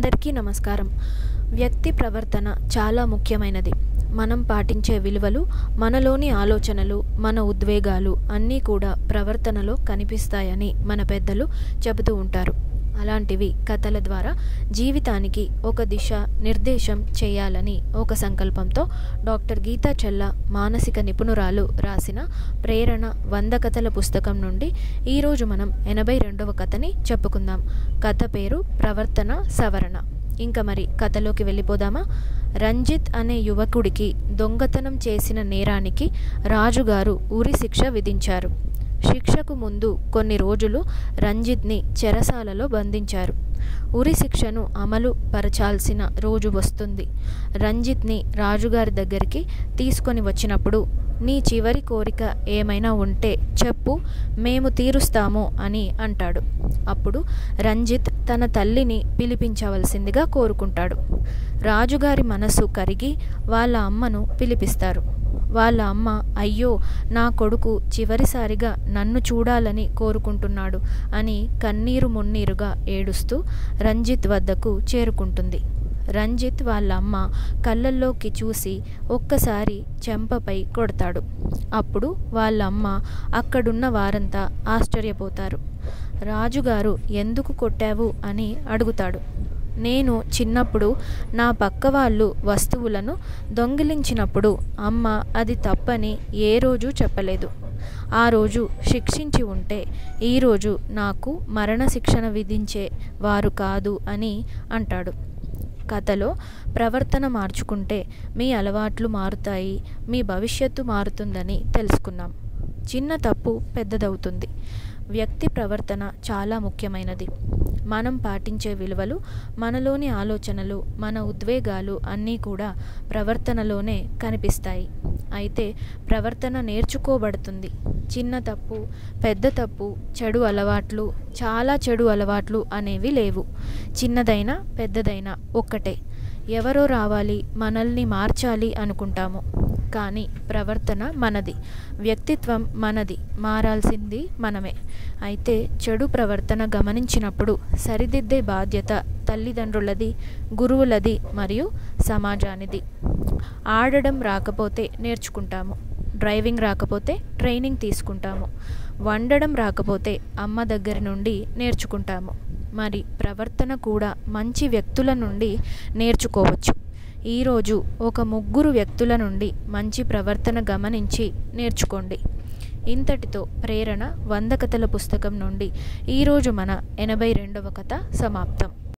అందరికీ నమస్కారం. వ్యక్తి ప్రవర్తన చాలా ముఖ్యమైనది. మనం పాటించే విలువలు, మనలోని ఆలోచనలు, మన ఉద్వేగాలు అన్నీ కూడా ప్రవర్తనలో కనిపిస్తాయని మన పెద్దలు చెబుతూ ఉంటారు. అలాంటివి కథల ద్వారా జీవితానికి ఒక దిశ నిర్దేశం చేయాలని ఒక సంకల్పంతో డాక్టర్ గీతా చెల్ల మానసిక నిపుణురాలు రాసిన ప్రేరణ 100 కథల పుస్తకం నుండి ఈరోజు మనం 82వ కథని చెప్పుకుందాం. కథ పేరు ప్రవర్తన సవరణ. ఇంకా మరి కథలోకి వెళ్ళిపోదామా? రంజిత్ అనే యువకుడికి దొంగతనం చేసిన నేరానికి రాజుగారు ఉరి శిక్ష విధించారు. శిక్షకు ముందు కొన్ని రోజులు రంజిత్ని చెరసాలలో బంధించారు. ఉరి శిక్షను అమలు పరచాల్సిన రోజు వస్తుంది. రంజిత్ని రాజుగారి దగ్గరికి తీసుకొని వచ్చినప్పుడు, నీ చివరి కోరిక ఏమైనా ఉంటే చెప్పు, మేము తీరుస్తాము అని అంటాడు. అప్పుడు రంజిత్ తన తల్లిని పిలిపించవలసిందిగా కోరుకుంటాడు. రాజుగారి మనసు కరిగి వాళ్ళ అమ్మను పిలిపిస్తారు. వాళ్ళ అమ్మ, అయ్యో, నా కొడుకు చివరిసారిగా నన్ను చూడాలని కోరుకుంటున్నాడు అని కన్నీరు మున్నీరుగా ఏడుస్తూ రంజిత్ వద్దకు చేరుకుంటుంది. రంజిత్ వాళ్ళ అమ్మ కళ్ళల్లోకి చూసి ఒక్కసారి చెంపపై కొడతాడు. అప్పుడు వాళ్ళ అమ్మ, అక్కడున్న వారంతా ఆశ్చర్యపోతారు. రాజుగారు ఎందుకు కొట్టావు అని అడుగుతాడు. నేను చిన్నప్పుడు నా పక్క వాళ్ళు వస్తువులను దొంగిలించినప్పుడు అమ్మ అది తప్పని ఏ రోజు చెప్పలేదు. ఆ రోజు శిక్షించి ఉంటే ఈరోజు నాకు మరణశిక్షణ విధించే వారు కాదు అని అంటాడు. కథలో ప్రవర్తన మార్చుకుంటే మీ అలవాట్లు మారుతాయి, మీ భవిష్యత్తు మారుతుందని తెలుసుకున్నాం. చిన్న తప్పు పెద్దదవుతుంది. వ్యక్తి ప్రవర్తన చాలా ముఖ్యమైనది. మనం పాటించే విలువలు, మనలోని ఆలోచనలు, మన ఉద్వేగాలు అన్నీ కూడా ప్రవర్తనలోనే కనిపిస్తాయి. అయితే ప్రవర్తన నేర్చుకోబడుతుంది. చిన్న తప్పు, పెద్ద తప్పు, చెడు అలవాట్లు, చాలా చెడు అలవాట్లు అనేవి లేవు. చిన్నదైనా పెద్దదైనా ఒక్కటే. ఎవరో రావాలి, మనల్ని మార్చాలి అనుకుంటాము. కానీ ప్రవర్తన మనది, వ్యక్తిత్వం మనది, మారాల్సింది మనమే. అయితే చెడు ప్రవర్తన గమనించినప్పుడు సరిదిద్దే బాధ్యత తల్లిదండ్రులది, గురువులది మరియు సమాజానిది. ఆడడం రాకపోతే నేర్చుకుంటాము, డ్రైవింగ్ రాకపోతే ట్రైనింగ్ తీసుకుంటాము, వండడం రాకపోతే అమ్మ దగ్గర నుండి నేర్చుకుంటాము. మరి ప్రవర్తన కూడా మంచి వ్యక్తుల నుండి నేర్చుకోవచ్చు. ఈరోజు ఒక 3 వ్యక్తుల నుండి మంచి ప్రవర్తన గమనించి నేర్చుకోండి. ఇంతటితో ప్రేరణ 100 కథల పుస్తకం నుండి ఈరోజు మన 82వ కథ సమాప్తం.